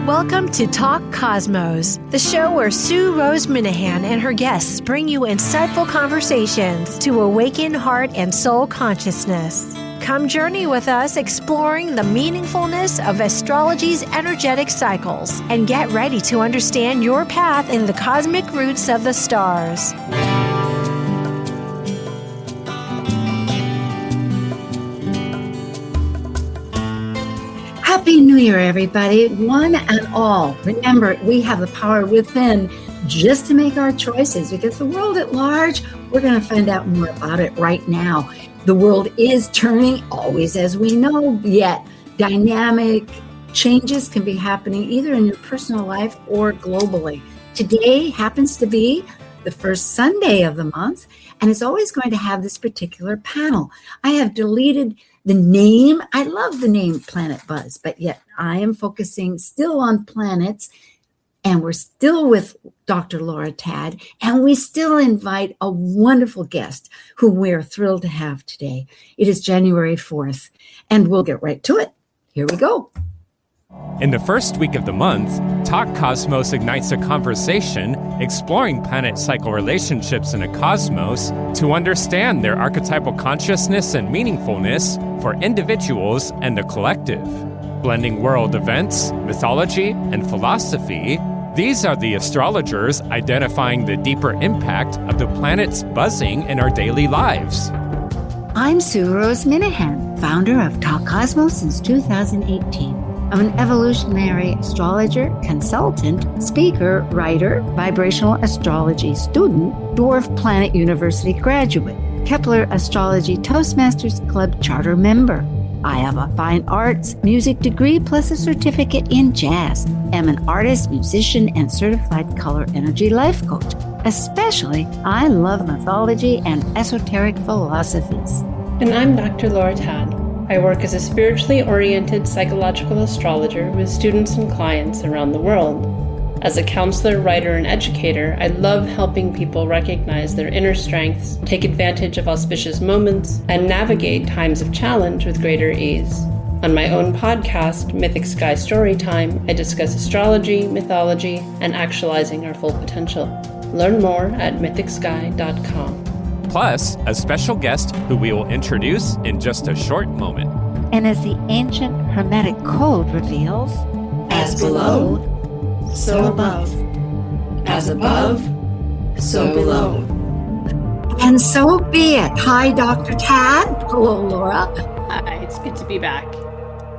Welcome to Talk Cosmos, the show where Sue Rose Minahan and her guests bring you insightful conversations to awaken heart and soul consciousness. Come journey with us exploring the meaningfulness of astrology's energetic cycles and get ready to understand your path in the cosmic roots of the stars. Happy New Year, everybody, one and all. Remember, we have the power within just to make our choices, because the world at large, we're going to find out more about it right now. The world is turning, always as we know, yet dynamic changes can be happening either in your personal life or globally. Today happens to be the first Sunday of the month, and it's always going to have this particular panel. I have deleted the name. I love the name Planet Buzz, but yet I am focusing still on planets, and we're still with Dr. Laura Tad, and we still invite a wonderful guest who we're thrilled to have today. It is January 4th, and we'll get right to it. Here we go. In the first week of the month, Talk Cosmos ignites a conversation exploring planet cycle relationships in a cosmos to understand their archetypal consciousness and meaningfulness for individuals and the collective. Blending world events, mythology, and philosophy, these are the astrologers identifying the deeper impact of the planets buzzing in our daily lives. I'm Sue Rose Minahan, founder of Talk Cosmos since 2018. I'm an evolutionary astrologer, consultant, speaker, writer, vibrational astrology student, Dwarf Planet University graduate, Kepler Astrology Toastmasters Club charter member. I have a fine arts music degree plus a certificate in jazz. I'm an artist, musician, and certified color energy life coach. Especially, I love mythology and esoteric philosophies. And I'm Dr. Laura Tad. I work as a spiritually oriented psychological astrologer with students and clients around the world. As a counselor, writer, and educator, I love helping people recognize their inner strengths, take advantage of auspicious moments, and navigate times of challenge with greater ease. On my own podcast, Mythic Sky Storytime, I discuss astrology, mythology, and actualizing our full potential. Learn more at mythicsky.com. Plus, a special guest who we will introduce in just a short moment. And as the ancient Hermetic code reveals, as below, so above. As above, so below. And so be it. Hi, Dr. Tad. Hello, Laura. Hi, it's good to be back.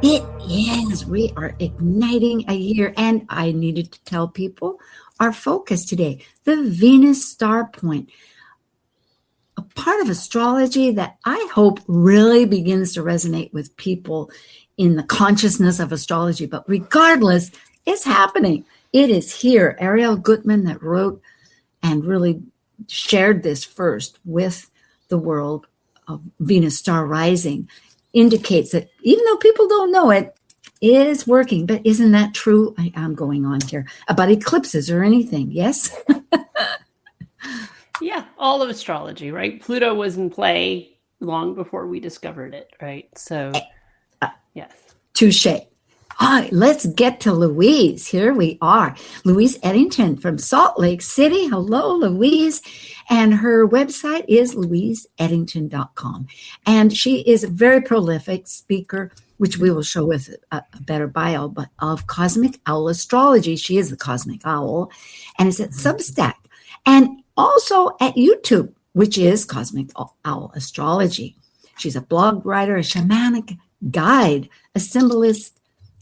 It is. We are igniting a year, and I needed to tell people our focus today, the Venus Star Point. A part of astrology that I hope really begins to resonate with people in the consciousness of astrology. But regardless, it's happening. It is here. Ariel Gutman that wrote and really shared this first with the world of Venus Star Rising indicates that even though people don't know it, it is working. But isn't that true? I'm going on here about eclipses or anything. Yes? Yeah, all of astrology, right? Pluto was in play long before we discovered it, right? So, yes. Touche. All right, let's get to Louise. Here we are. Louise Edington from Salt Lake City. Hello, Louise. And her website is louiseeddington.com. And she is a very prolific speaker, which we will show with a better bio, but of Cosmic Owl Astrology. She is the Cosmic Owl. And it's at Substack. And also at YouTube, which is Cosmic Owl Astrology. She's a blog writer, a shamanic guide, a symbolist,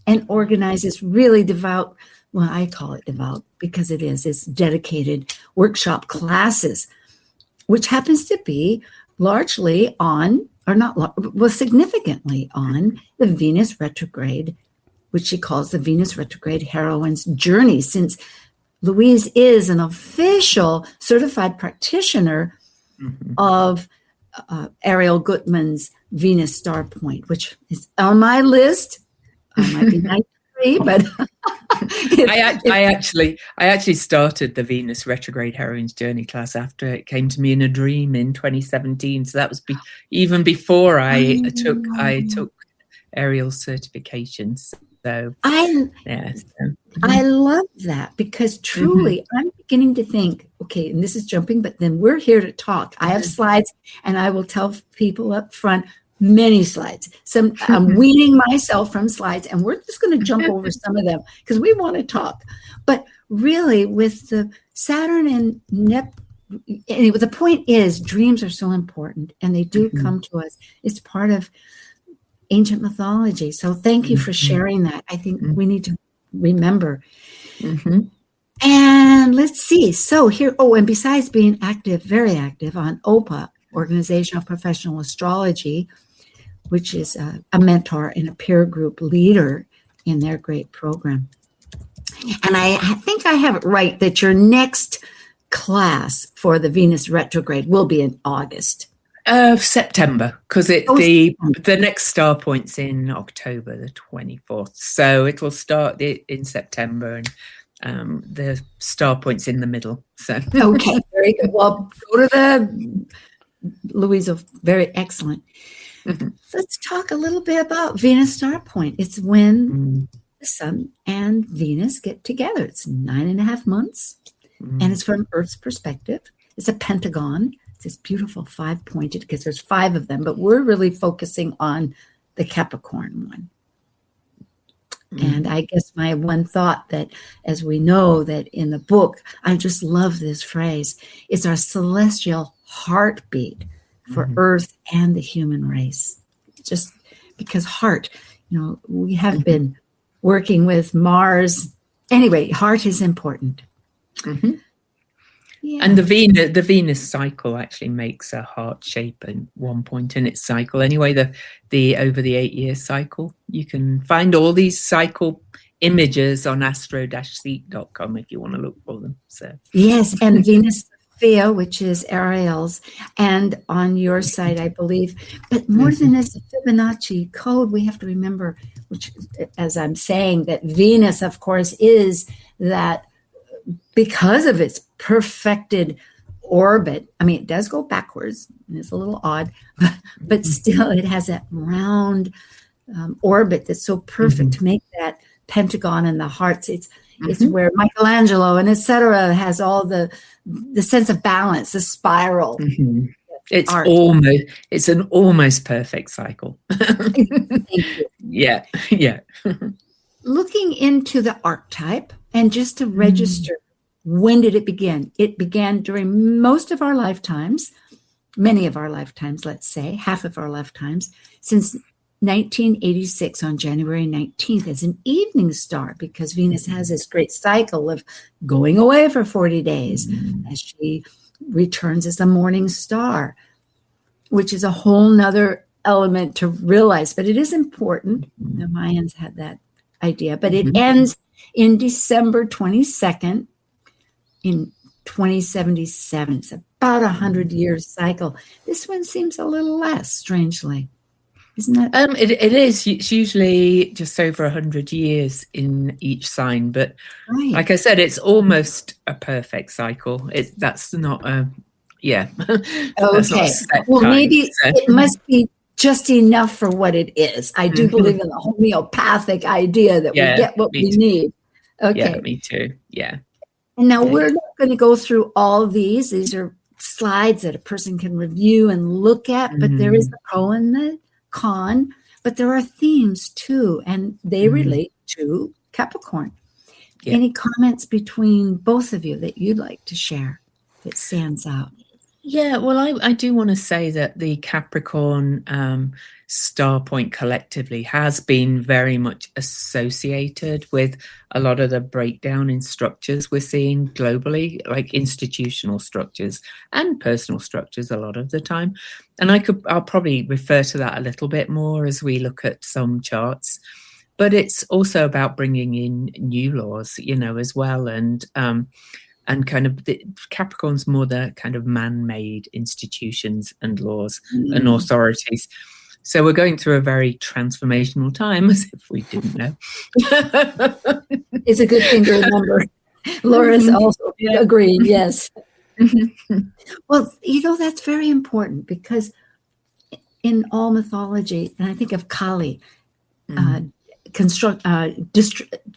and organizes really devout, well, I call it devout because it is, it's dedicated workshop classes, which happens to be largely on, or not, well, significantly on the Venus Retrograde, which she calls the Venus Retrograde Heroine's Journey, since Louise is an official certified practitioner of Ariel Gutman's Venus Star Point, which is on my list. I might be 93, but I actually started the Venus Retrograde Heroine's Journey class after it came to me in a dream in 2017. So that was even before I took Ariel's certifications. So I love that because truly I'm beginning to think, okay, and this is jumping, but then we're here to talk. I have slides and I will tell people up front, many slides. I'm weaning myself from slides and we're just going to jump over some of them because we want to talk. But really with the Saturn and Neptune, anyway, the point is dreams are so important and they do come to us. It's part of ancient mythology. So thank you for sharing that. I think we need to remember. And let's see. So here, and besides being active, very active on OPA, Organizational Professional Astrology, which is a mentor and a peer group leader in their great program. And I think I have it right that your next class for the Venus retrograde will be in August. September, because the next star point's in October the 24th. So it will start in September and the star point's in the middle. So okay, very good. Well, go to the Louise, very excellent. Let's talk a little bit about Venus Star Point. It's when the Sun and Venus get together. It's 9.5 months, and it's from Earth's perspective. It's a pentagon. It's this beautiful 5-pointed, because there's 5 of them, but we're really focusing on the Capricorn one. And I guess my one thought that, as we know that in the book, I just love this phrase, it's our celestial heartbeat for Earth and the human race. Just because heart, we have been working with Mars. Anyway, heart is important. Yeah. And the Venus cycle actually makes a heart shape at one point in its cycle. Anyway, the over the 8-year cycle, you can find all these cycle images on astro-seek.com if you want to look for them. So yes, and Venus Sophia, which is Ariel's, and on your site, I believe. But more than this Fibonacci code, we have to remember, which, as I'm saying, that Venus, of course, is that. Because of its perfected orbit, I mean, it does go backwards, and it's a little odd, but still it has that round orbit that's so perfect to make that pentagon and the hearts. It's where Michelangelo and etc. has all the sense of balance, the spiral. It's an almost perfect cycle. Thank you. Yeah. Looking into the archetype, and just to register, when did it begin? It began during most of our lifetimes, many of our lifetimes, let's say, half of our lifetimes, since 1986 on January 19th as an evening star, because Venus has this great cycle of going away for 40 days as she returns as a morning star, which is a whole nother element to realize. But it is important. The Mayans had that idea, but it ends in December 22nd in 2077. It's about 100-year cycle. This one seems a little less, strangely. Isn't that? It is. It's usually just over 100 years in each sign, but like I said, it's almost a perfect cycle. That's not a, that's not a set well, time, maybe it must be just enough for what it is. I do believe in the homeopathic idea that we get what we need. Okay. Yeah, me too. Yeah. And now we're not going to go through all these. These are slides that a person can review and look at, but there is the pro and the con, but there are themes too, and they relate to Capricorn. Yeah. Any comments between both of you that you'd like to share that stands out? Yeah, well, I do want to say that the Capricorn Star Point collectively has been very much associated with a lot of the breakdown in structures we're seeing globally, like institutional structures and personal structures a lot of the time. And I'll probably refer to that a little bit more as we look at some charts. But it's also about bringing in new laws, as well, and kind of the Capricorn's more the kind of man-made institutions and laws and authorities. So we're going through a very transformational time, as if we didn't know. It's a good thing to remember. Laura's also agreed, yes. Well, that's very important, because in all mythology, and I think of Kali,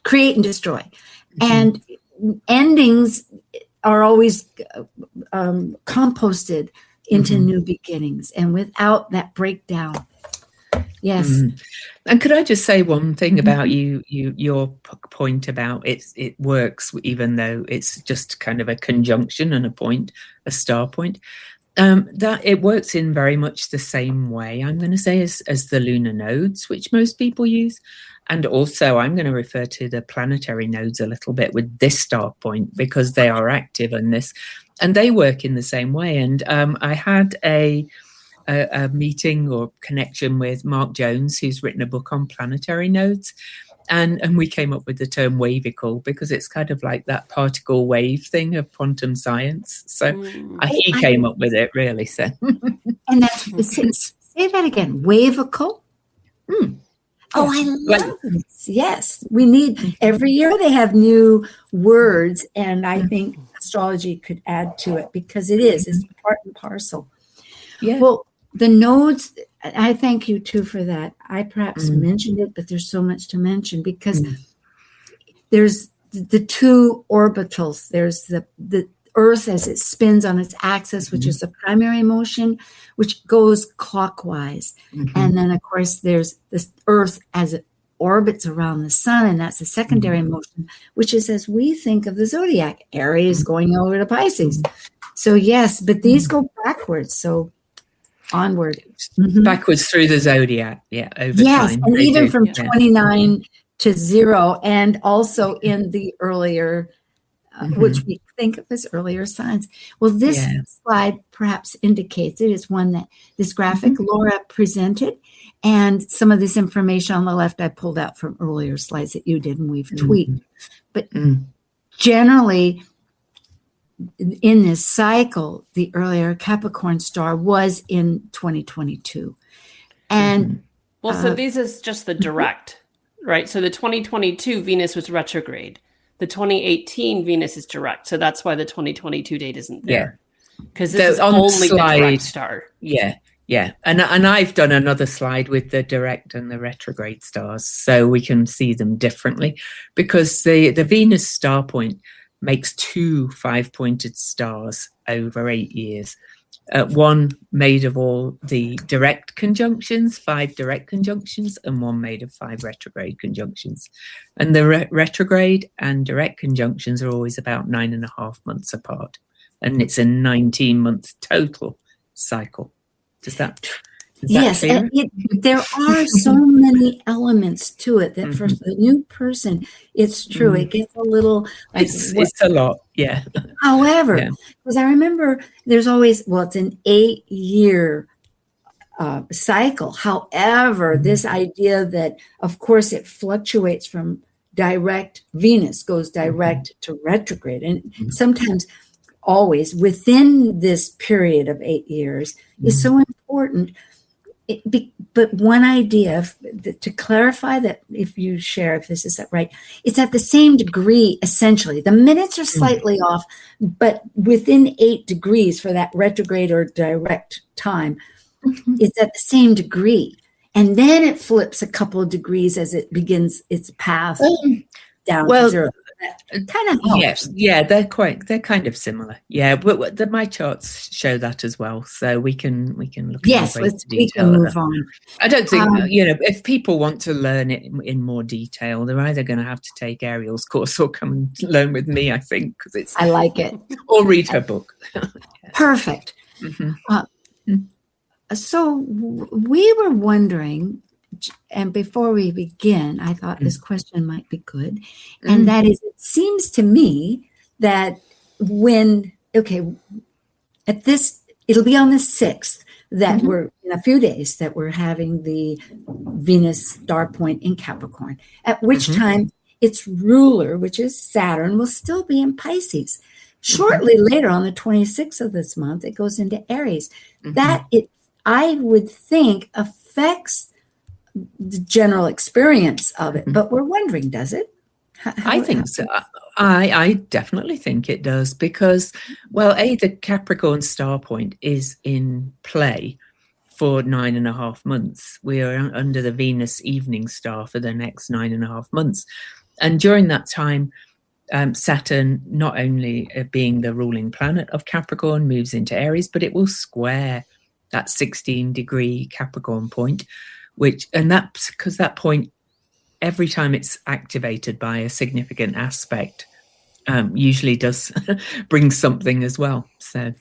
create and destroy. And endings are always composted into new beginnings, and without that breakdown. Yes. And could I just say one thing about your point about it works even though it's just kind of a conjunction and a point, a star point. That it works in very much the same way, I'm going to say, as the lunar nodes, which most people use. And also, I'm going to refer to the planetary nodes a little bit with this star point because they are active in this, and they work in the same way. And I had a meeting or connection with Mark Jones, who's written a book on planetary nodes. And we came up with the term wavical because it's kind of like that particle wave thing of quantum science. So he came up with it, really. So, and that's say that again, wavical. Oh, I love this. Yes, we need every year they have new words, and I think astrology could add to it because it's part and parcel. Yeah. Well, the nodes, I thank you too for that. I perhaps mentioned it, but there's so much to mention because there's the two orbitals. There's the Earth as it spins on its axis, which is the primary motion, which goes clockwise. And then, of course, there's this Earth as it orbits around the sun, and that's the secondary motion, which is as we think of the zodiac, Aries going over to Pisces. So, yes, but these go backwards. So, onward. Backwards through the zodiac, over time. And even from 29 to 0, and also in the earlier, which we think of as earlier signs. Well, this slide perhaps indicates it is one that this graphic Laura presented, and some of this information on the left I pulled out from earlier slides that you did and we've tweaked. But generally, in this cycle, the earlier Capricorn star was in 2022. And so this is just the direct, right? So the 2022 Venus was retrograde. The 2018 Venus is direct. So that's why the 2022 date isn't there. Because this is only the direct star. Yeah. And I've done another slide with the direct and the retrograde stars so we can see them differently because the Venus Star Point makes 2 5-pointed stars over 8 years. One made of all the direct conjunctions, 5 direct conjunctions, and one made of 5 retrograde conjunctions. And the retrograde and direct conjunctions are always about 9.5 months apart. And it's a 19-month total cycle. Is that clear? And there are so many elements to it that for the new person, it's true. It gets a little like it's a lot, yeah. However, because I remember there's always it's an 8-year cycle. However, this idea that of course it fluctuates from direct, Venus goes direct to retrograde, and sometimes always within this period of 8 years is so important. But one idea to clarify that, if you share, if this is right, it's at the same degree, essentially. The minutes are slightly off, but within 8 degrees for that retrograde or direct time, it's at the same degree. And then it flips a couple of degrees as it begins its path down to 0. That kind of helps. They're kind of similar. Yeah, but my charts show that as well, so we can look. Yes, we can move on. I don't think if people want to learn it in more detail, they're either going to have to take Ariel's course or come and learn with me. I think because I like it, or read her book. Perfect. So we were wondering. And before we begin, I thought this question might be good. And that is, it seems to me that it'll be on the 6th that we're, in a few days, that we're having the Venus Star Point in Capricorn, at which time its ruler, which is Saturn, will still be in Pisces. Shortly later, on the 26th of this month, it goes into Aries. That, I would think, affects the general experience of it, but we're wondering, does it? I think so. I definitely think it does because, the Capricorn Star Point is in play for 9.5 months. We are under the Venus evening star for the next 9.5 months. And during that time, Saturn, not only being the ruling planet of Capricorn, moves into Aries, but it will square that 16-degree Capricorn point, and that's because that point, every time it's activated by a significant aspect, usually does bring something as well. So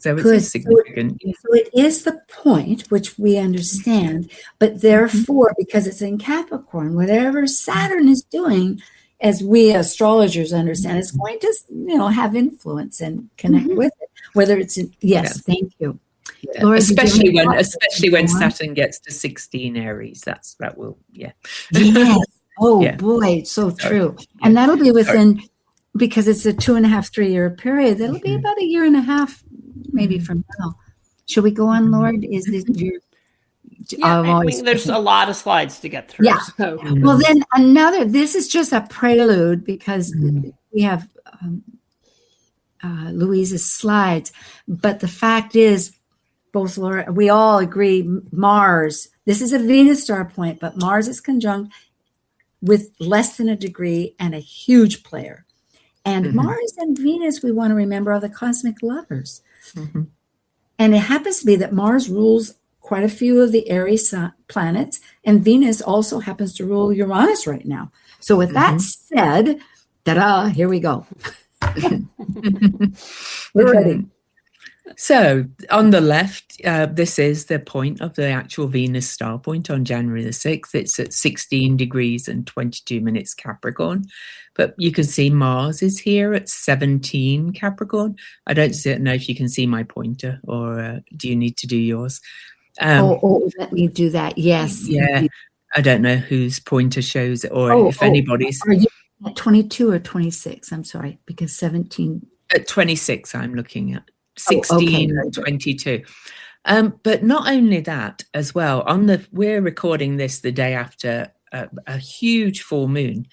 it is significant. So it is the point, which we understand, but therefore, because it's in Capricorn, whatever Saturn is doing, as we astrologers understand, it's going to, have influence and connect with it. Whether it's thank you. Yeah. Laura, especially when Saturn gets to 16 Aries, that will. Yes. Boy, so true. And that'll be within, because it's a 2.5, 3 year period. That'll be about a year and a half, maybe from now. Should we go on, Lord? Is this your? There's a lot of slides to get through. Yeah. So. Well, then this is just a prelude, because we have Louise's slides. But the fact is, both Laura, we all agree, Mars, this is a Venus star point, but Mars is conjunct with less than a degree and a huge player. And Mars and Venus, we want to remember, are the cosmic lovers. And it happens to be that Mars rules quite a few of the Aries planets, and Venus also happens to rule Uranus right now. So with that said, here we go. We're ready. So on the left, this is the point of the actual Venus star point on January the 6th. It's at 16 degrees and 22 minutes Capricorn. But you can see Mars is here at 17 Capricorn. I don't know if you can see my pointer, or do you need to do yours? Let me do that. Yes. Yeah. I don't know whose pointer shows it, or if anybody's. Are you at 22 or 26? I'm sorry, because 17. At 26, I'm looking at. 16 and 22. But not only that as well, we're recording this the day after a huge full moon,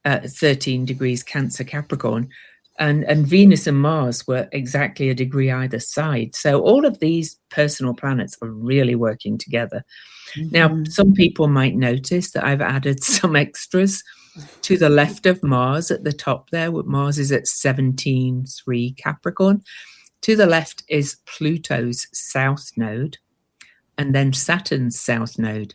13 degrees Cancer Capricorn, and Venus and Mars were exactly a degree either side. So all of these personal planets are really working together. Now, some people might notice that I've added some extras to the left of Mars at the top there. Mars is at 17.3 Capricorn. To the left is Pluto's south node, and then Saturn's south node.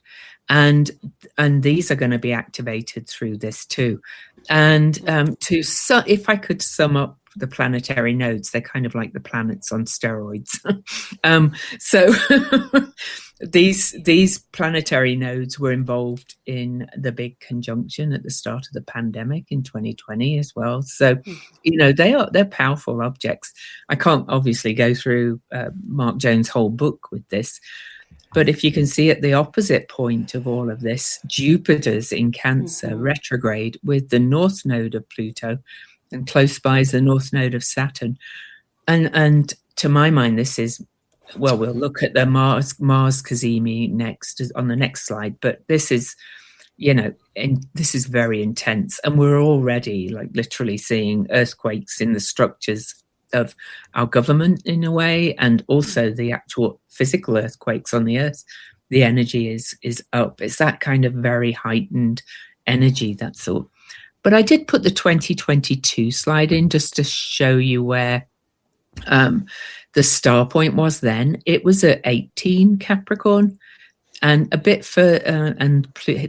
And these are going to be activated through this too. And if I could sum up the planetary nodes, they're kind of like the planets on steroids. So these planetary nodes were involved in the big conjunction at the start of the pandemic in 2020 as well. So, they're powerful objects. I can't obviously go through Mark Jones' whole book with this, but if you can see at the opposite point of all of this, Jupiter's in Cancer, retrograde, with the north node of Pluto, and close by is the north node of Saturn. And to my mind, this is, we'll look at the Mars Cazimi next, on the next slide, but this is, this is very intense. And we're already literally seeing earthquakes in the structures of our government in a way, and also the actual physical earthquakes on the earth. The energy is up. It's that kind of very heightened energy, that's all. But I did put the 2022 slide in just to show you where the star point was then. It was at 18 Capricorn, and a bit further,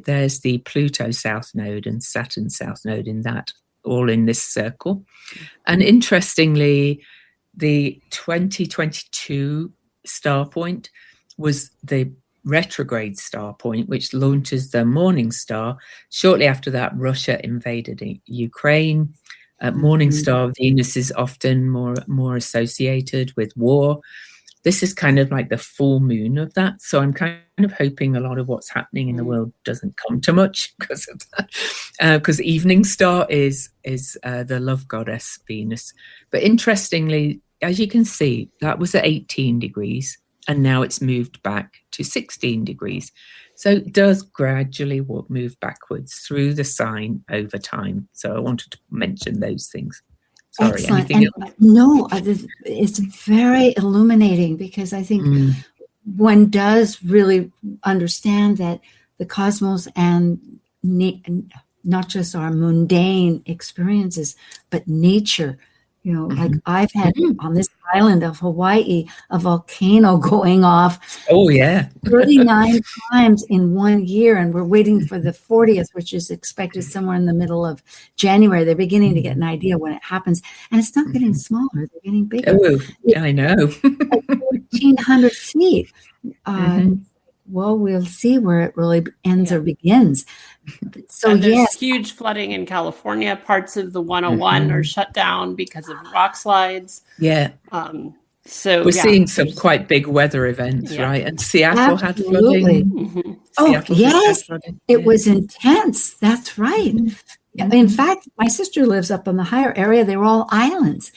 there's the Pluto south node and Saturn south node in that, all in this circle. And interestingly, the 2022 star point was the retrograde star point, which launches the morning star. Shortly after that, Russia invaded Ukraine. Morning star Venus is often more associated with war. This is kind of like the full moon of that. So I'm kind of hoping a lot of what's happening in the world doesn't come to much because of that. Because evening star is the love goddess Venus. But interestingly, as you can see, that was at 18 degrees. And now it's moved back to 16 degrees. So it does gradually move backwards through the sign over time. So I wanted to mention those things. Sorry, excellent. anything else? No, it's very illuminating, because I think one does really understand that the cosmos and not just our mundane experiences, but nature. You know, like I've had on this island of Hawaii, a volcano going off. Oh, yeah. 39 times in 1 year. And we're waiting for the 40th, which is expected somewhere in the middle of January. They're beginning to get an idea when it happens. And it's not getting smaller. They're getting bigger. Oh, I know. 1,400 feet. Well, we'll see where it really ends or begins. So there's huge flooding in California. Parts of the 101 are shut down because of rock slides. Yeah. So we're seeing some quite big weather events, right? And Seattle had flooding. Seattle yes, flooding. It was intense. That's right. In fact, my sister lives up in the higher area. They were all islands.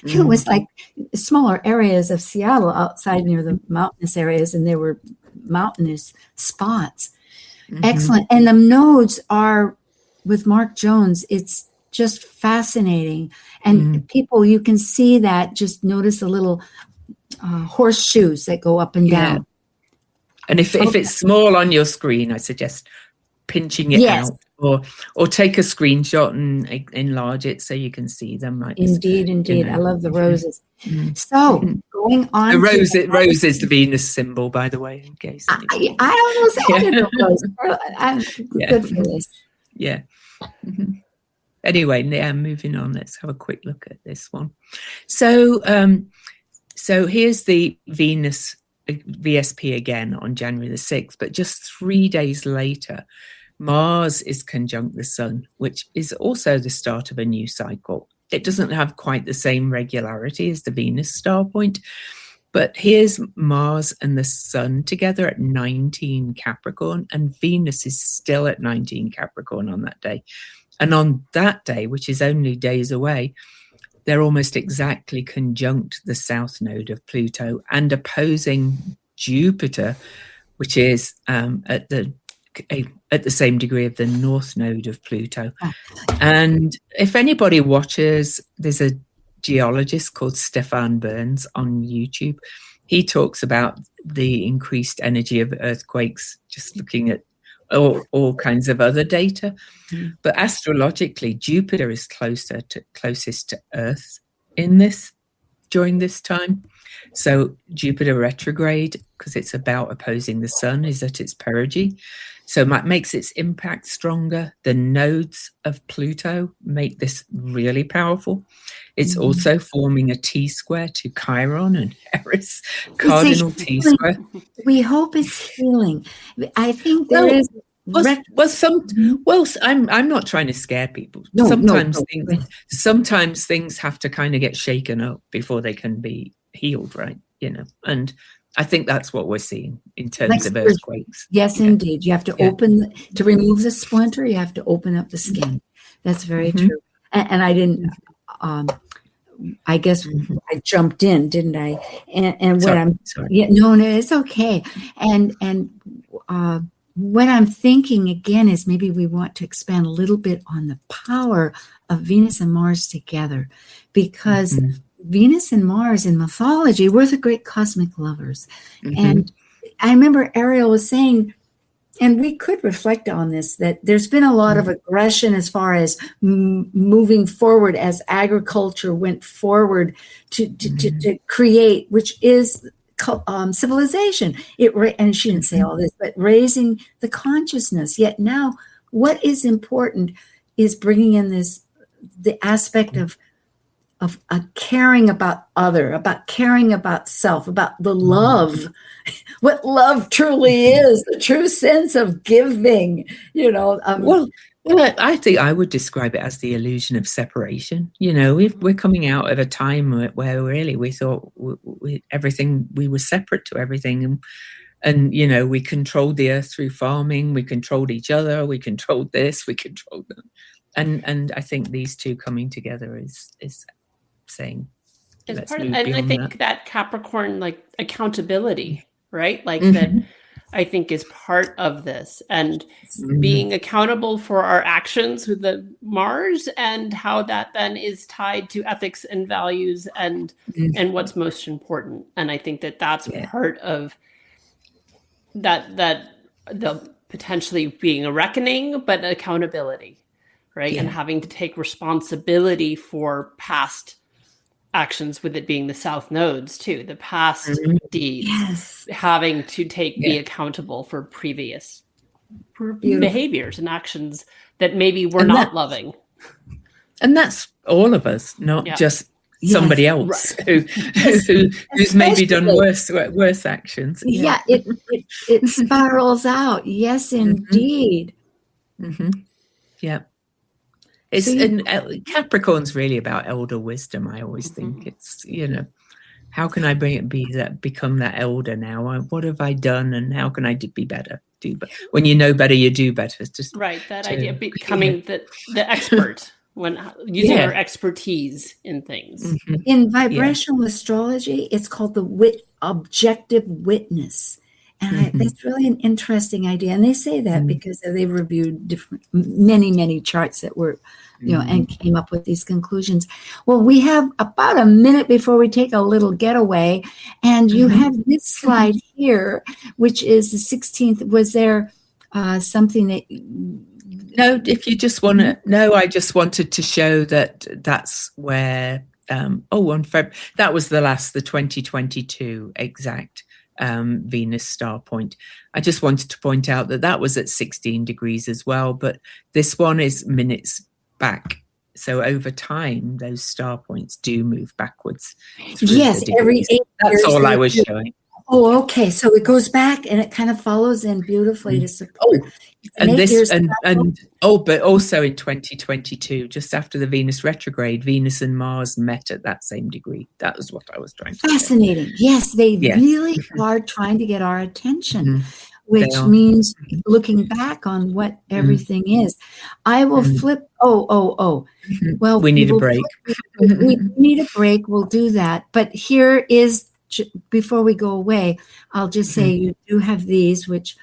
It was like smaller areas of Seattle outside near the mountainous areas, and they were mountainous spots. Excellent. And the nodes are with Mark Jones. It's just fascinating. And people, you can see that. Just notice the little horseshoes that go up and down. And if it's small on your screen, I suggest pinching it out or take a screenshot and enlarge it so you can see them. Like indeed. You know. I love the roses. So going on. The rose is the Venus symbol, by the way, in case. I almost added a rose. I'm good for this. Yeah. Anyway, moving on. Let's have a quick look at this one. So here's the Venus VSP again on January the 6th, but just 3 days later, Mars is conjunct the Sun, which is also the start of a new cycle. It doesn't have quite the same regularity as the Venus Star Point, but here's Mars and the Sun together at 19 Capricorn, and Venus is still at 19 Capricorn on that day. And on that day, which is only days away, they're almost exactly conjunct the south node of Pluto and opposing Jupiter, which is at the same degree of the north node of Pluto. And if anybody watches, there's a geologist called Stefan Burns on YouTube. He talks about the increased energy of earthquakes, just looking at all kinds of other data. But astrologically, Jupiter is closest to Earth during this time. So Jupiter retrograde, because it's about opposing the Sun, is at its perigee. So that makes its impact stronger. The nodes of Pluto make this really powerful. It's also forming a T-square to Chiron and Eris, cardinal T-square. We hope it's healing. I think there is. I'm not trying to scare people. Sometimes things have to kind of get shaken up before they can be healed, right? You know, and I think that's what we're seeing in terms of earthquakes. Yes, indeed. You have to to remove the splinter, you have to open up the skin. That's very true. And I didn't, I guess I jumped in, didn't I? And what sorry. Yeah, no, it's okay. And what I'm thinking again is maybe we want to expand a little bit on the power of Venus and Mars together, because Venus and Mars in mythology were the great cosmic lovers. And I remember Ariel was saying, and we could reflect on this, that there's been a lot of aggression as far as moving forward as agriculture went forward to create, which is civilization. And she didn't say all this, but raising the consciousness. Yet now what is important is bringing in the aspect of caring about other, about caring about self, about the love, what love truly is, the true sense of giving, you know. Well, I think I would describe it as the illusion of separation. You know, we're coming out of a time where really we thought we were separate to everything. And, you know, we controlled the earth through farming. We controlled each other. We controlled this. We controlled them. And I think these two coming together is saying, it's part of, and I think that Capricorn, like accountability, right? Like that, I think is part of this, and being accountable for our actions with the Mars, and how that then is tied to ethics and values and what's most important. And I think that that's part of that the potentially being a reckoning, but accountability, right? And having to take responsibility for past actions, with it being the South nodes too, the past deeds, having to be accountable for previous behaviors and actions that maybe we're not loving. And that's all of us, not just somebody else who's maybe done worse actions. It spirals out. Yes, indeed. Yeah. It's and Capricorn's really about elder wisdom. I always think it's, how can I become that elder now? What have I done, and how can I be better? But when you know better, you do better. It's just that idea of becoming the expert. When using our expertise in things. In vibrational astrology, it's called the objective witness. And that's really an interesting idea. And they say that because they've reviewed many charts that were, and came up with these conclusions. Well, we have about a minute before we take a little getaway. And you have this slide here, which is the 16th. Was there something that... No, if you just want to... No, I just wanted to show that's where... on February, that was the 2022 exact Venus Star Point. I just wanted to point out that was at 16 degrees as well, but this one is minutes back. So over time, those star points do move backwards. Yes, every 8 years. That's all I was showing. Oh, okay. So it goes back and it kind of follows in beautifully to support. But also in 2022, just after the Venus retrograde, Venus and Mars met at that same degree. That was what I was trying to say. Fascinating. Yes, they really are trying to get our attention, which means looking back on what everything is. I will flip. Well, we need a break. We need a break. We'll do that. But here is, before we go away, I'll just say you do have these, which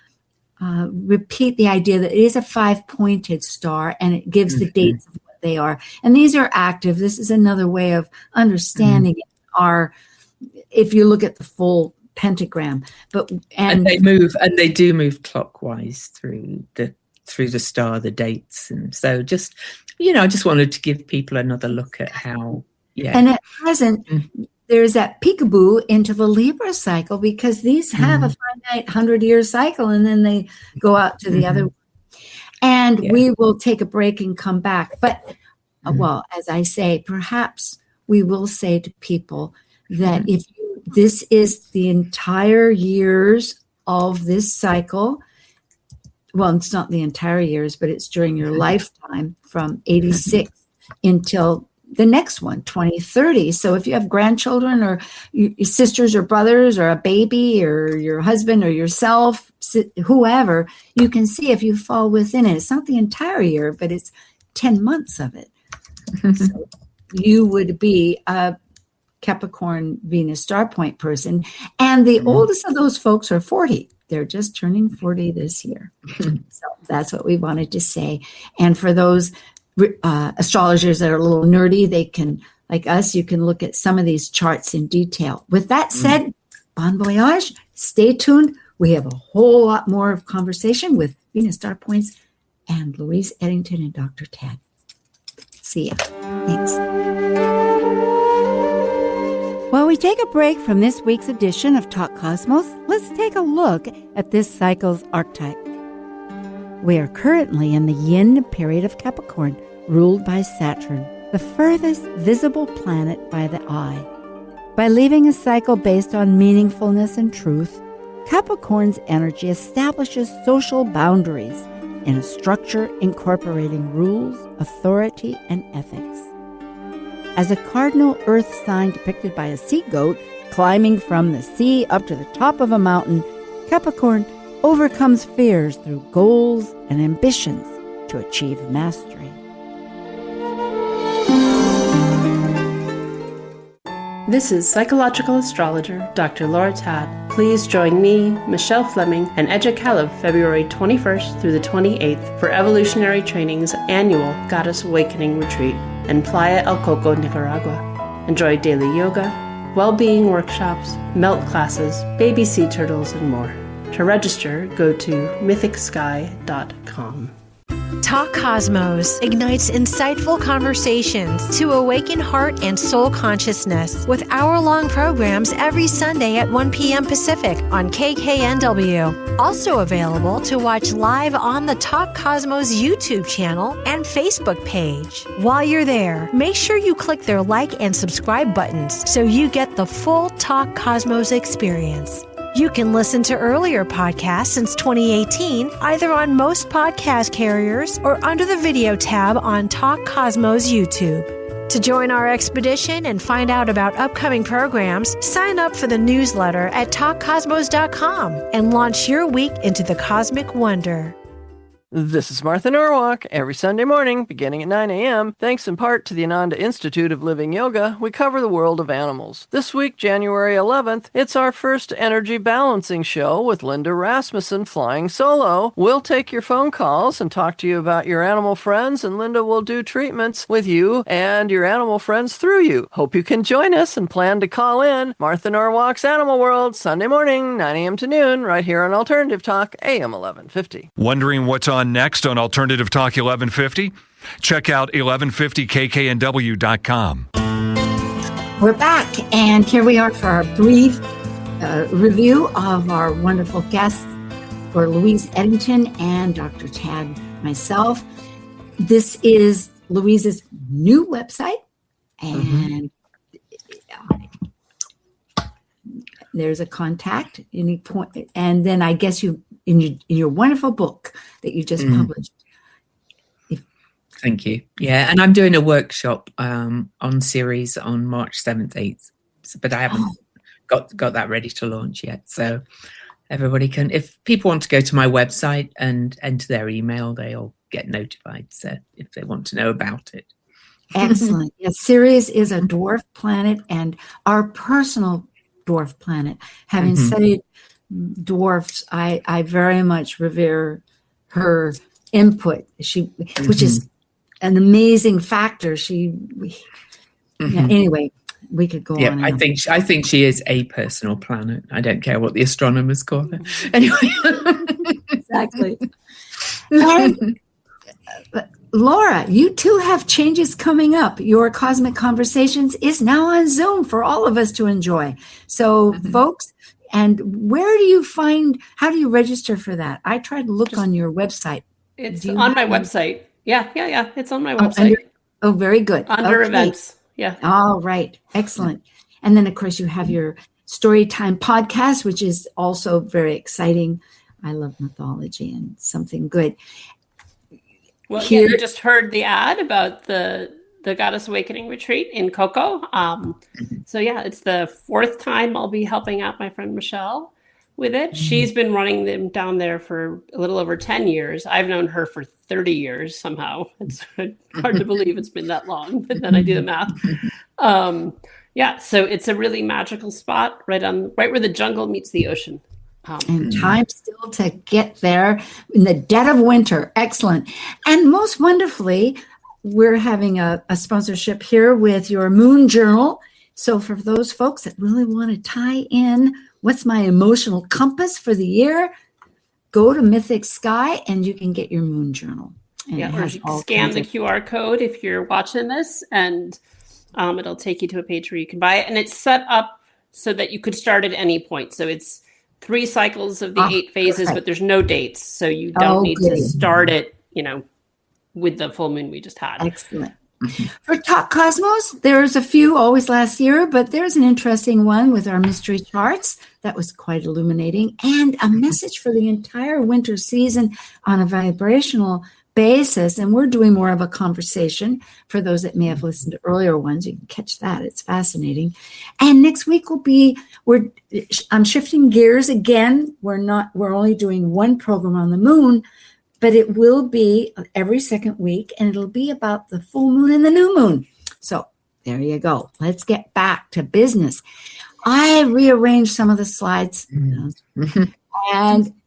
repeat the idea that it is a 5-pointed star, and it gives the dates of what they are. And these are active. This is another way of understanding it. If you look at the full pentagram, and they do move clockwise through the star, the dates, and so just I just wanted to give people another look at how. Yeah, and at present. There's that peekaboo into the Libra cycle, because these have a finite 100-year cycle, and then they go out to the other one. And we will take a break and come back. But, well, as I say, perhaps we will say to people that if this is the entire years of this cycle, well, it's not the entire years, but it's during your lifetime from 86 until the next one, 2030. So if you have grandchildren or your sisters or brothers or a baby or your husband or yourself, whoever, you can see if you fall within it. It's not the entire year, but it's 10 months of it. So you would be a Capricorn Venus Star Point person. And the oldest of those folks are 40. They're just turning 40 this year. So that's what we wanted to say. And for those astrologers that are a little nerdy, they can, like us, you can look at some of these charts in detail. With that said, bon voyage, stay tuned. We have a whole lot more of conversation with Venus Star Points and Louise Edington and Dr. Ted. See ya. Thanks. While we take a break from this week's edition of Talk Cosmos, let's take a look at this cycle's archetype. We are currently in the yin period of Capricorn, ruled by Saturn, the furthest visible planet by the eye. By leaving a cycle based on meaningfulness and truth, Capricorn's energy establishes social boundaries in a structure incorporating rules, authority, and ethics. As a cardinal earth sign depicted by a sea goat climbing from the sea up to the top of a mountain, Capricorn overcomes fears through goals and ambitions to achieve mastery. This is psychological astrologer Dr. Now.Chat. Please join me, Michelle Fleming, and Edja Caleb February 21st through the 28th for Evolutionary Training's annual Goddess Awakening Retreat in Playa El Coco, Nicaragua. Enjoy daily yoga, well-being workshops, melt classes, baby sea turtles, and more. To register, go to mythicsky.com. Talk Cosmos ignites insightful conversations to awaken heart and soul consciousness with hour-long programs every Sunday at 1 p.m. Pacific on KKNW. Also available to watch live on the Talk Cosmos YouTube channel and Facebook page. While you're there, make sure you click their like and subscribe buttons so you get the full Talk Cosmos experience. You can listen to earlier podcasts since 2018, either on most podcast carriers or under the video tab on Talk Cosmos YouTube. To join our expedition and find out about upcoming programs, sign up for the newsletter at talkcosmos.com and launch your week into the cosmic wonder. This is Martha Norwalk. Every Sunday morning, beginning at 9 a.m., thanks in part to the Ananda Institute of Living Yoga, we cover the world of animals. This week, January 11th, it's our first energy balancing show with Linda Rasmussen flying solo. We'll take your phone calls and talk to you about your animal friends, and Linda will do treatments with you and your animal friends through you. Hope you can join us and plan to call in. Martha Norwalk's Animal World, Sunday morning, 9 a.m. to noon, right here on Alternative Talk, AM 1150. Wondering what's on next on Alternative Talk 1150? Check out 1150kknw.com. We're back, and here we are for our brief review of our wonderful guests for Louise Edington and Dr. Chad, myself. This is Louise's new website, and there's a contact, any point, and then I guess you in your wonderful book that you just published. Thank you. Yeah, and I'm doing a workshop on series on March 7th, 8th, but I haven't got that ready to launch yet. So everybody can, if people want to go to my website and enter their email, they'll get notified. So if they want to know about it. Excellent. Yes, Sirius is a dwarf planet and our personal dwarf planet. Having studied dwarfs, I very much revere her input. Which is an amazing factor. Anyway, we could go on. Yeah, I think she is a personal planet. I don't care what the astronomers call her. Anyway, exactly. And, Laura, you too have changes coming up. Your Cosmic Conversations is now on Zoom for all of us to enjoy. So, folks, and how do you register for that? I tried to look on your website. It's on my website. Yeah. It's on my website. Very good. Under events. Yeah. All right. Excellent. And then, of course, you have your Storytime podcast, which is also very exciting. I love mythology and something good. Well, you just heard the ad about the Goddess Awakening Retreat in Coco. So it's the fourth time I'll be helping out my friend Michelle with it. She's been running them down there for a little over 10 years. I've known her for 30 years somehow. It's hard to believe it's been that long, but then I do the math. So it's a really magical spot right where the jungle meets the ocean. And time still to get there in the dead of winter. Excellent. And most wonderfully, we're having a sponsorship here with your Moon Journal. So for those folks that really want to tie in what's my emotional compass for the year, go to Mythic Sky and you can get your Moon Journal. And or you can scan the QR code if you're watching this, and it'll take you to a page where you can buy it. And it's set up so that you could start at any point. So it's 3 cycles of the 8 phases, but there's no dates. So you don't need to start it, with the full moon we just had. Excellent. For Talk Cosmos, there's a few always last year, but there's an interesting one with our mystery charts. That was quite illuminating. And a message for the entire winter season on a vibrational basis. And we're doing more of a conversation for those that may have listened to earlier ones. You can catch that. It's fascinating. And next week I'm shifting gears again. We're only doing one program on the moon, but it will be every second week, and it'll be about the full moon and the new moon. So there you go. Let's get back to business. I rearranged some of the slides, and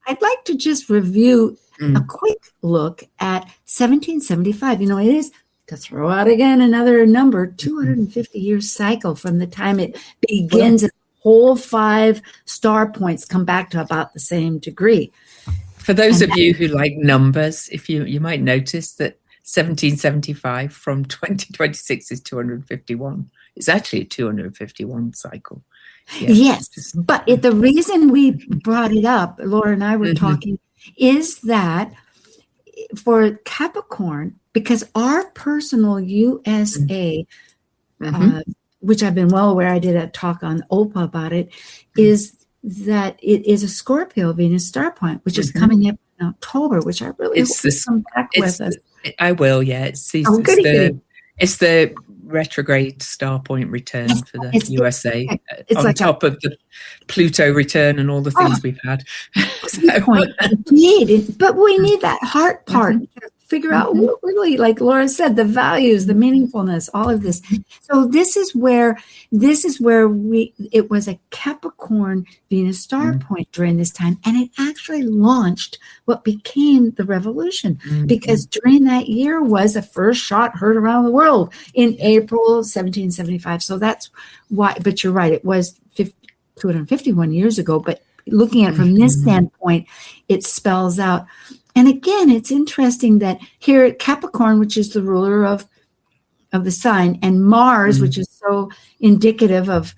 I'd like to just review a quick look at 1775. It is, to throw out again another number, 250-year cycle from the time it begins and the whole 5 star points come back to about the same degree. For those of you who like numbers, if you might notice that 1775 from 2026 is 251. It's actually a 251 cycle. Yeah. Yes, but the reason we brought it up, Laura and I were talking, is that for Capricorn, because our personal USA, which I've been well aware, I did a talk on OPA about it, is that it is a Scorpio Venus Star Point, which is coming up in October, which I really hope to come back with us. I will, yeah. It's the retrograde Star Point return for the USA, on like top of the Pluto return and all the things we've had. Indeed, but we need that heart part to figure out what really, like Laura said, the values, the meaningfulness, all of this. So this is where it was a Capricorn Venus Star Point during this time, and it actually launched what became the revolution, because during that year was the first shot heard around the world in April 1775. So that's why, but you're right, it was 251 years ago, but looking at it from this standpoint, it spells out. And again, it's interesting that here at Capricorn, which is the ruler of the sign, and Mars, which is so indicative of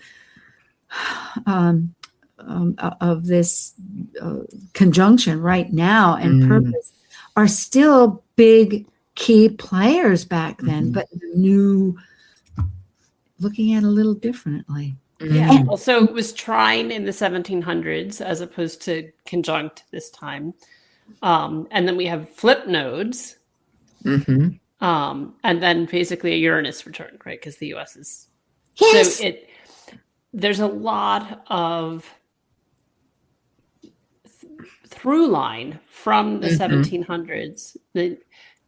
this conjunction right now and purpose, are still big key players back then, but new, looking at it a little differently. Yeah. And also, it was trine in the 1700s as opposed to conjunct this time. And then we have flip nodes. And then basically a Uranus return, right? Because the US is. Yes. So there's a lot of through line from the 1700s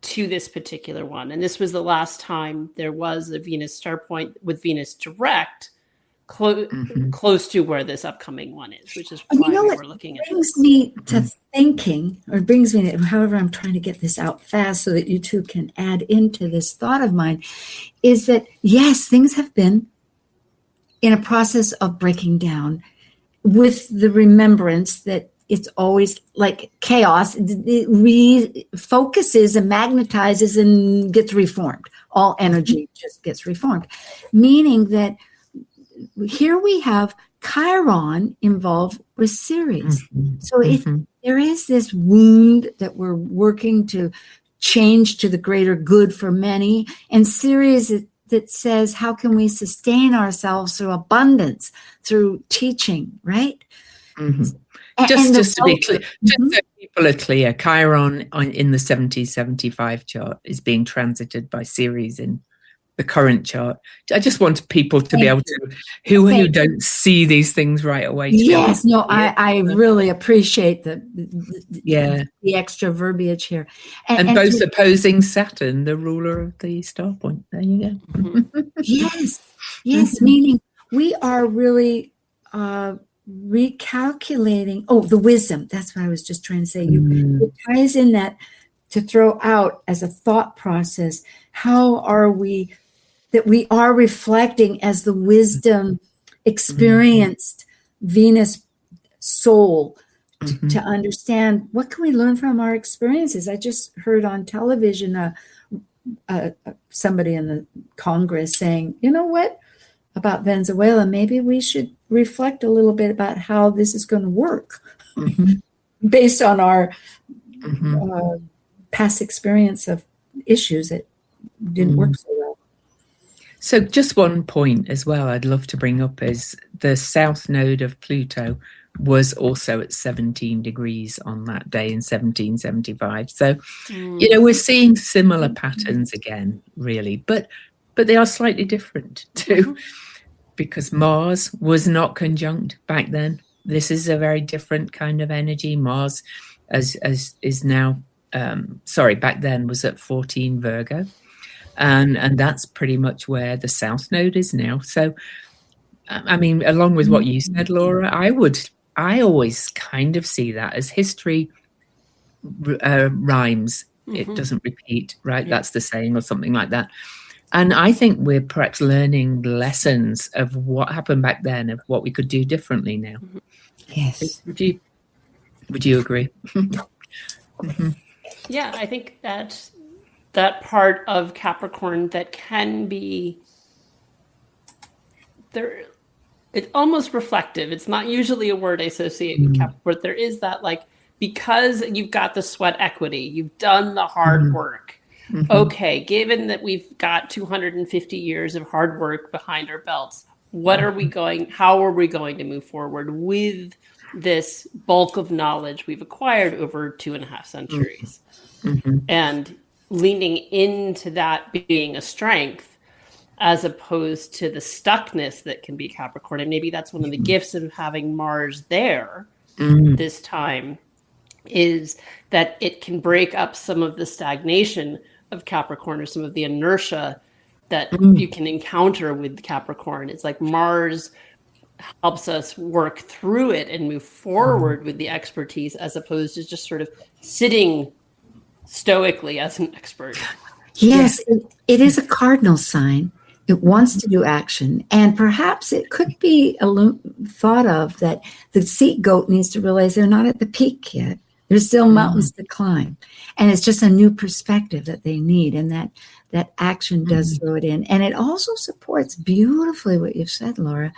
to this particular one. And this was the last time there was a Venus Star Point with Venus direct close to where this upcoming one is, which is why we're looking at this. Brings me to thinking, or brings me to, however I'm trying to get this out fast so that you two can add into this thought of mine, is that yes, things have been in a process of breaking down, with the remembrance that it's always like chaos. It refocuses and magnetizes and gets reformed. All energy just gets reformed, meaning that here we have Chiron involved with Ceres. So there is this wound that we're working to change to the greater good for many, and Ceres that says, how can we sustain ourselves through abundance, through teaching, right? Just to be clear, just so people are clear, Chiron in the 1775 chart is being transited by Ceres in the current chart. I just want people to be able to, who don't see these things right away. Yes, I really appreciate the extra verbiage here. And both opposing Saturn, the ruler of the star point. There you go. Yes, meaning we are really recalculating. Oh, the wisdom. That's what I was just trying to say. It ties in that to throw out as a thought process. How are we that we are reflecting as the wisdom experienced Venus soul to understand what can we learn from our experiences. I just heard on television somebody in the Congress saying, you know what, about Venezuela, maybe we should reflect a little bit about how this is going to work based on our past experience of issues that didn't work so well. So just one point as well I'd love to bring up is the south node of Pluto was also at 17 degrees on that day in 1775. So, we're seeing similar patterns again, really, but they are slightly different too, because Mars was not conjunct back then. This is a very different kind of energy. Mars as is now, back then was at 14 Virgo. And that's pretty much where the south node is now. So, I mean, along with what you said, Laura, I always kind of see that as history rhymes. It doesn't repeat, right? Yeah. That's the saying or something like that. And I think we're perhaps learning lessons of what happened back then, of what we could do differently now. Yes. Would you agree? Mm-hmm. Yeah, I think that part of Capricorn that can be there, it's almost reflective. It's not usually a word I associate with Capricorn, but there is that, like, because you've got the sweat equity, you've done the hard work. Mm-hmm. Okay, given that we've got 250 years of hard work behind our belts, how are we going to move forward with this bulk of knowledge we've acquired over 2.5 centuries? Mm-hmm. And leaning into that being a strength as opposed to the stuckness that can be Capricorn. And maybe that's one of the gifts of having Mars there this time, is that it can break up some of the stagnation of Capricorn or some of the inertia that you can encounter with Capricorn. It's like Mars helps us work through it and move forward with the expertise, as opposed to just sort of sitting stoically as an expert. Yes, it is a cardinal sign. It wants to do action. And perhaps it could be thought of that the seat goat needs to realize they're not at the peak yet. There's still mountains to climb. And it's just a new perspective that they need. And that action does throw it in. And it also supports beautifully what you've said, Laura.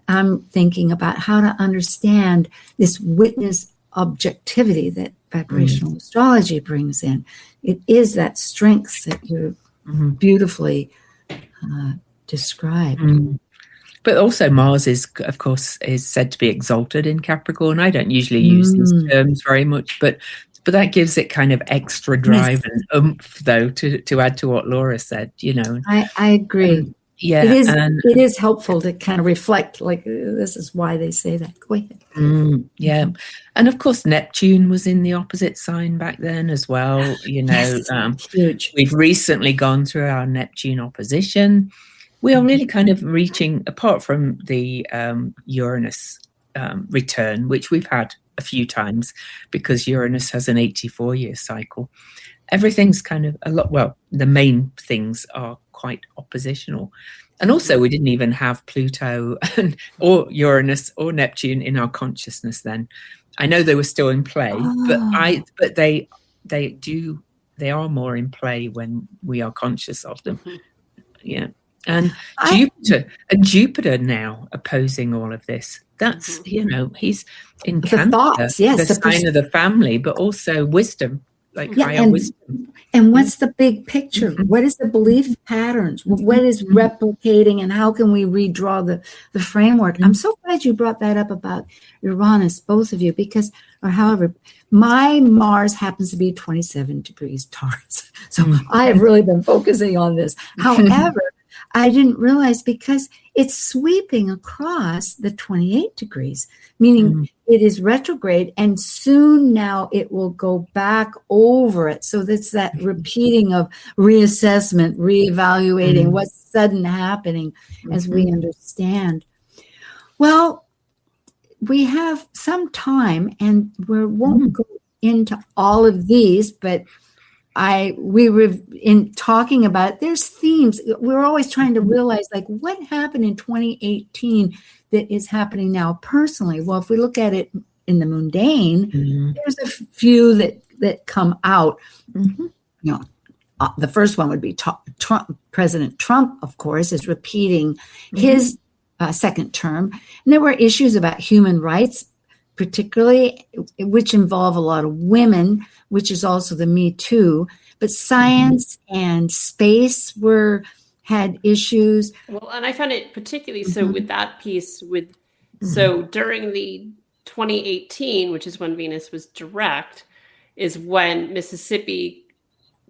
I'm thinking about how to understand this witness objectivity that vibrational astrology brings in. It is that strength that you beautifully described. But also Mars is said to be exalted in Capricorn. I don't usually use these terms very much, but that gives it kind of extra drive and oomph, though, to add to what Laura said, you know. I agree. Yeah, it is helpful to kind of reflect, like, this is why they say that. Go ahead. Yeah. And of course, Neptune was in the opposite sign back then as well. You know, huge. We've recently gone through our Neptune opposition. We are really kind of reaching, apart from the Uranus return, which we've had a few times because Uranus has an 84-year cycle. Everything's kind of the main things are quite oppositional. And also we didn't even have Pluto or Uranus or Neptune in our consciousness then. I know they were still in play, but they are more in play when we are conscious of them. Yeah. And Jupiter now opposing all of this. That's, he's in Cancer, thoughts, the sign of the family, but also wisdom. Higher wisdom. And what's the big picture? What is the belief patterns? What is replicating, and how can we redraw the framework? I'm so glad you brought that up about Uranus, both of you, however, my Mars happens to be 27 degrees Taurus. So I have really been focusing on this. However, I didn't realize, because it's sweeping across the 28 degrees, meaning it is retrograde, and soon now it will go back over it. So that's that repeating of reassessment, reevaluating what's sudden happening as we understand. Well, we have some time, and we won't go into all of these, but we were in talking about, there's themes. We're always trying to realize, like, what happened in 2018 that is happening now personally. Well, if we look at it in the mundane, there's a few that come out. The first one would be Trump. President Trump, of course, is repeating his second term. And there were issues about human rights, particularly, which involve a lot of women, which is also the Me Too. But science and space had issues. Well, and I found it particularly so with that piece so during the 2018, which is when Venus was direct, is when Mississippi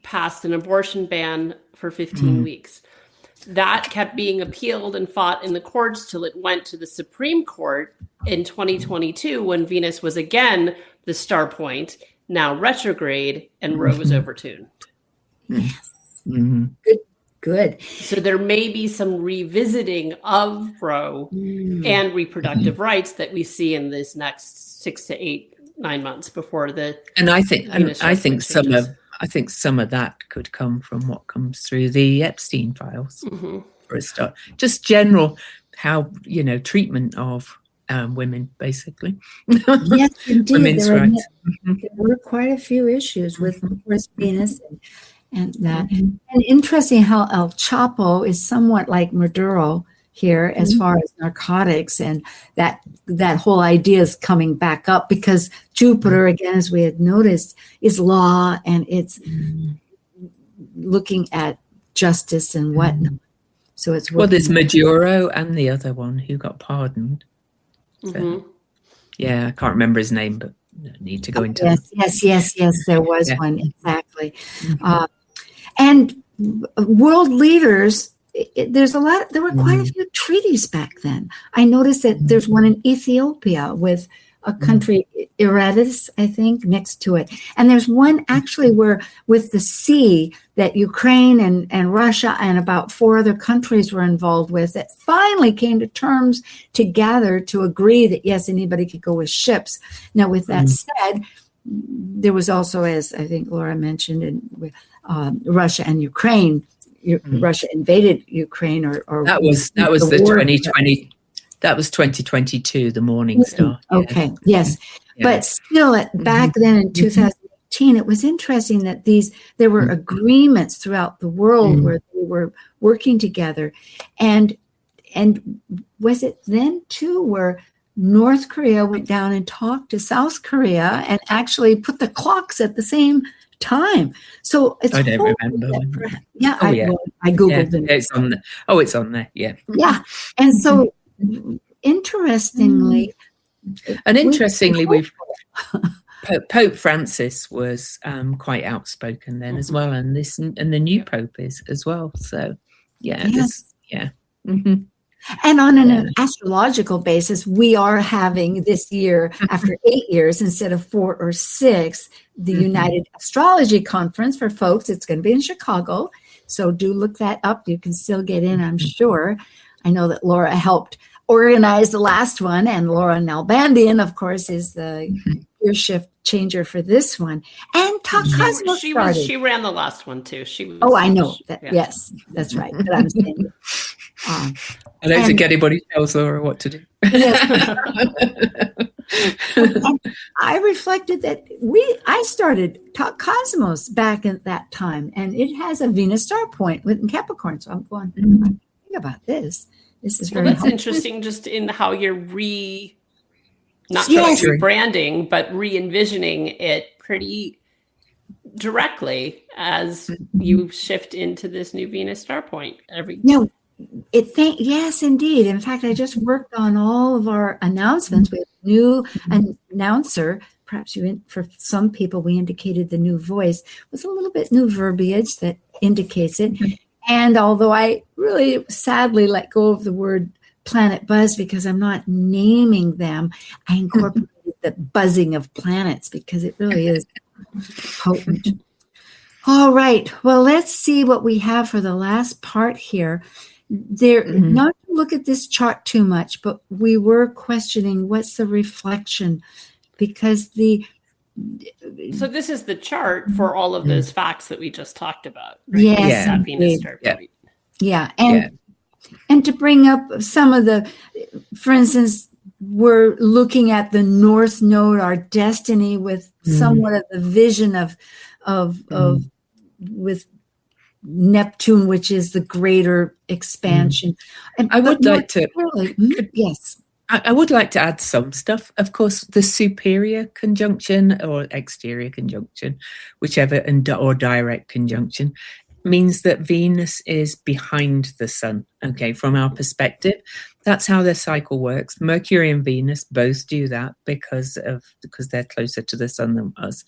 passed an abortion ban for 15 weeks. That kept being appealed and fought in the courts till it went to the Supreme Court in 2022, when Venus was again the star point, now retrograde, and Roe was overturned. Good. So there may be some revisiting of Roe and reproductive rights that we see in this next 6 to 8, 9 months before the. And I think I think some of that could come from what comes through the Epstein files for a start. Just general how, treatment of women, basically. Yes, indeed. Women's rights. There were quite a few issues with, of course, Venus and that. And interesting how El Chapo is somewhat like Maduro here as far as narcotics, and that whole idea is coming back up because Jupiter, again, as we had noticed, is law, and it's looking at justice and whatnot. So it's there's Maduro and the other one who got pardoned. So, yeah, I can't remember his name, but need to go into yes, there was one, exactly. And world leaders, there were quite a few treaties back then. I noticed that there's one in Ethiopia with a country, Eretz, I think, next to it. And there's one actually where with the sea that Ukraine and Russia and about 4 other countries were involved with that finally came to terms together to agree that, yes, anybody could go with ships. Now, with that said, there was also, as I think Laura mentioned, Russia and Ukraine. Russia invaded Ukraine, or that was the 2020. That was 2022, the Morning Star. Okay, yes. But still, back then in 2018, it was interesting that there were agreements throughout the world where they were working together. And was it then, too, where North Korea went down and talked to South Korea and actually put the clocks at the same time? So it's I don't remember. I Googled it. It's on there. Oh, it's on there. Yeah. Yeah. And so interestingly, we've Pope Francis was quite outspoken then as well, and the new Pope is as well. So And on an astrological basis, we are having this year, after 8 years instead of 4 or 6, the United Astrology Conference for folks. It's going to be in Chicago, so do look that up. You can still get in, I'm sure. I know that Laura helped organize the last one, and Laura Nalbandian, of course, is the year shift changer for this one. And Talk Cosmos started. She ran the last one too. I know that. Yes, that's right. But I'm saying. I don't think anybody tells Laura what to do. I reflected that I started Talk Cosmos back at that time, and it has a Venus Star Point in Capricorn. So I'm going, think about this. This is very that's interesting, just in how you're not just rebranding, but re-envisioning it pretty directly as you shift into this new Venus Star Point. Yes, indeed. In fact, I just worked on all of our announcements. We have a new announcer. Perhaps for some people, we indicated the new voice with a little bit new verbiage that indicates it. And although I really sadly let go of the word planet buzz because I'm not naming them, I incorporated the buzzing of planets because it really is potent. All right. Well, let's see what we have for the last part here. Not to look at this chart too much, but we were questioning what's the reflection, because So this is the chart for all of those facts that we just talked about. Right? Yes, that Venus Star Point. And to bring up some of for instance, we're looking at the North Node, our destiny, with somewhat of the vision with Neptune, which is the greater expansion. And I would like to. Yes. I would like to add some stuff. Of course, the superior conjunction or exterior conjunction, whichever, or direct conjunction, means that Venus is behind the sun. Okay, from our perspective, that's how their cycle works. Mercury and Venus both do that because they're closer to the sun than us.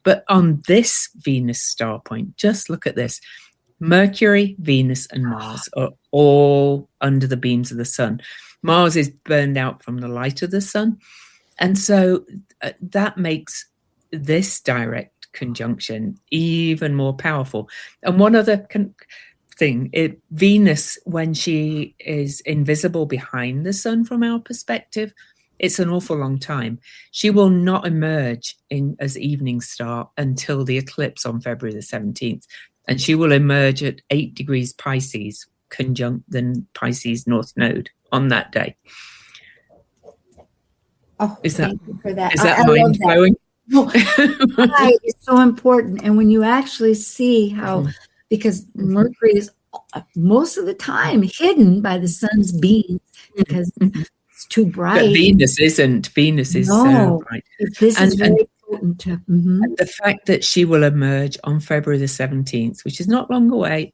But on this Venus star point, just look at this. Mercury, Venus, and Mars are all under the beams of the sun. Mars is burned out from the light of the sun. And so that makes this direct conjunction even more powerful. And one other thing, Venus, when she is invisible behind the sun from our perspective, It's an awful long time. She will not emerge as evening star until the eclipse on February the 17th. And she will emerge at 8 degrees Pisces, conjunct the Pisces North Node on that day. Oh, thank you for that. Is that mind-blowing? Right, it's so important. And when you actually see how, because Mercury is most of the time hidden by the sun's beams because it's too bright. But Venus isn't. Venus is so bright. This is very important. And the fact that she will emerge on February the 17th, which is not long away,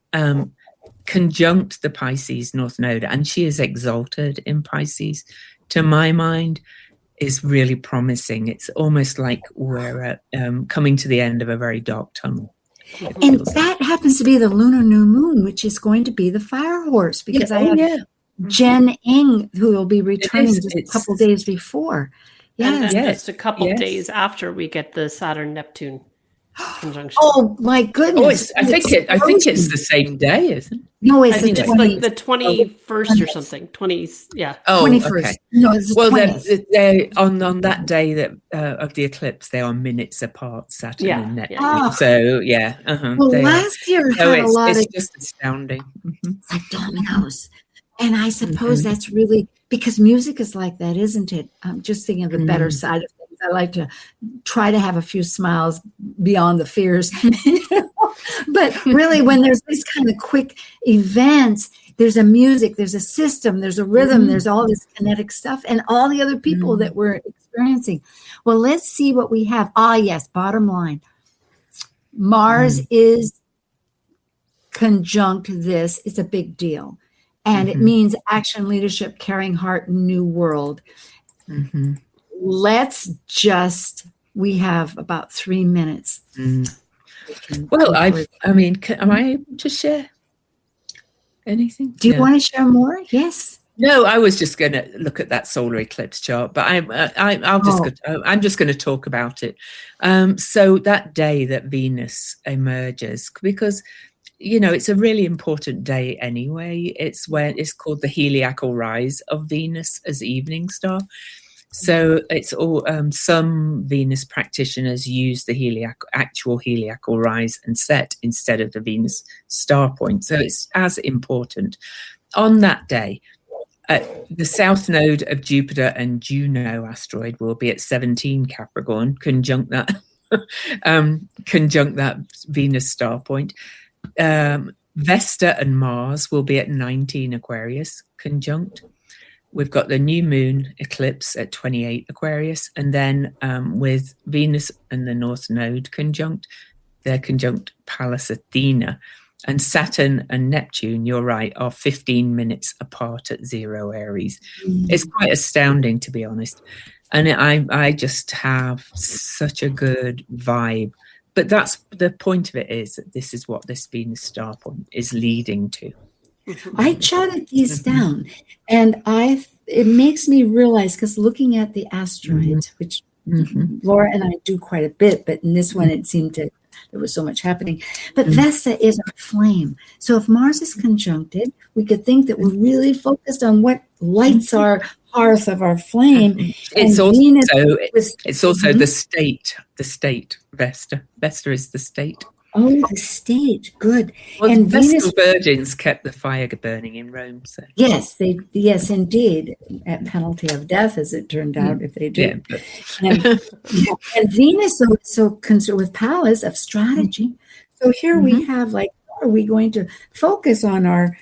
conjunct the Pisces North Node, and she is exalted in Pisces, to my mind, is really promising. It's almost like we're coming to the end of a very dark tunnel. And that happens to be the lunar new moon, which is going to be the fire horse, because I have Jen Ing, who will be returning just a couple days before. And just a couple days after we get the Saturn-Neptune conjunction. Oh my goodness! I think it's the same day, isn't it? No, I think it's like the 21st or something. 20s, yeah. Oh, 21st. Okay. No, it's the 20th. They're on that day that of the eclipse, they are minutes apart, Saturn and Neptune. Yeah. So Well, last year had a lot of. It's just astounding. It's like dominoes, and I suppose that's really because music is like that, isn't it? I'm just thinking of the better side of things. I like to try to have a few smiles beyond the fears. But really, when there's these kind of quick events, there's a music, there's a system, there's a rhythm, there's all this kinetic stuff, and all the other people that we're experiencing. Well, let's see what we have. Yes, bottom line. Mars is conjunct this. It's a big deal. And it means action, leadership, caring heart, new world. We have about 3 minutes. Well, am I able to share anything? Do you want to share more? Yes. No, I was just going to look at that solar eclipse chart, but I'm just going to talk about it. So that day that Venus emerges, because it's a really important day anyway. It's called the heliacal rise of Venus as evening star. So it's all some Venus practitioners use the actual heliacal rise and set instead of the Venus Star Point. So it's as important. On that day, the south node of Jupiter and Juno asteroid will be at 17 Capricorn, conjunct that Venus Star Point. Vesta and Mars will be at 19 Aquarius, conjunct. We've got the new moon eclipse at 28 Aquarius, and then with Venus and the North Node conjunct, they're conjunct Pallas Athena. And Saturn and Neptune, you're right, are 15 minutes apart at 0 Aries. It's quite astounding, to be honest. And I just have such a good vibe. But that's the point of it, is that this is what this Venus Star Point is leading to. I jotted these down, and it makes me realize, because looking at the asteroids, which Laura and I do quite a bit, but in this one it seemed there was so much happening. But Vesta is our flame. So if Mars is conjuncted, we could think that we're really focused on what lights our hearth of our flame. It's also the state. The state. Vesta is the state. Oh, the state. Good. Well, and the Venus virgins kept the fire burning in Rome. So yes, indeed, at penalty of death, as it turned out, if they did. Yeah, and Venus is so concerned with Pallas of strategy. So here we have, like, are we going to focus on our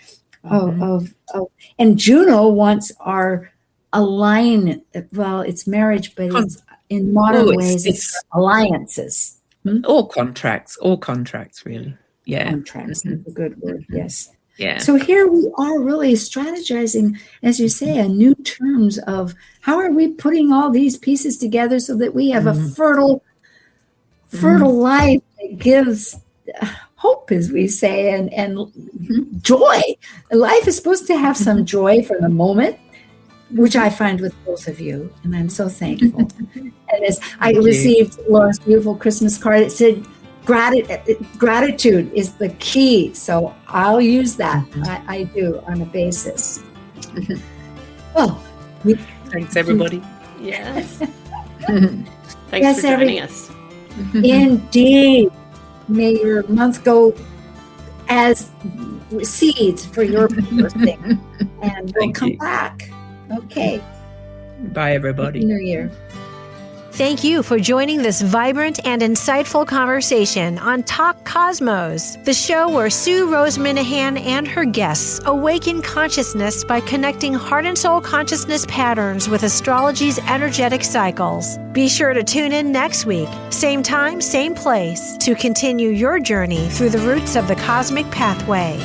and Juno wants our align. Well, it's marriage, but it's in modern ways it's alliances. All contracts, really. Yeah. Contracts is a good word, yes. Yeah. So here we are really strategizing, as you say, a new terms of how are we putting all these pieces together so that we have a fertile life that gives hope, as we say, and joy. Life is supposed to have some joy for the moment, which I find with both of you, and I'm so thankful. And as I received Laura's beautiful Christmas card, it said, gratitude is the key. So I'll use that. I do on a basis. Well, thanks, everybody. Yes. Thanks for joining us. Indeed. May your month go as seeds for your birthday. And we'll come back. Okay. Bye, everybody. Happy New Year. Thank you for joining this vibrant and insightful conversation on Talk Cosmos, the show where Sue Rose Minahan and her guests awaken consciousness by connecting heart and soul consciousness patterns with astrology's energetic cycles. Be sure to tune in next week, same time, same place, to continue your journey through the roots of the cosmic pathway.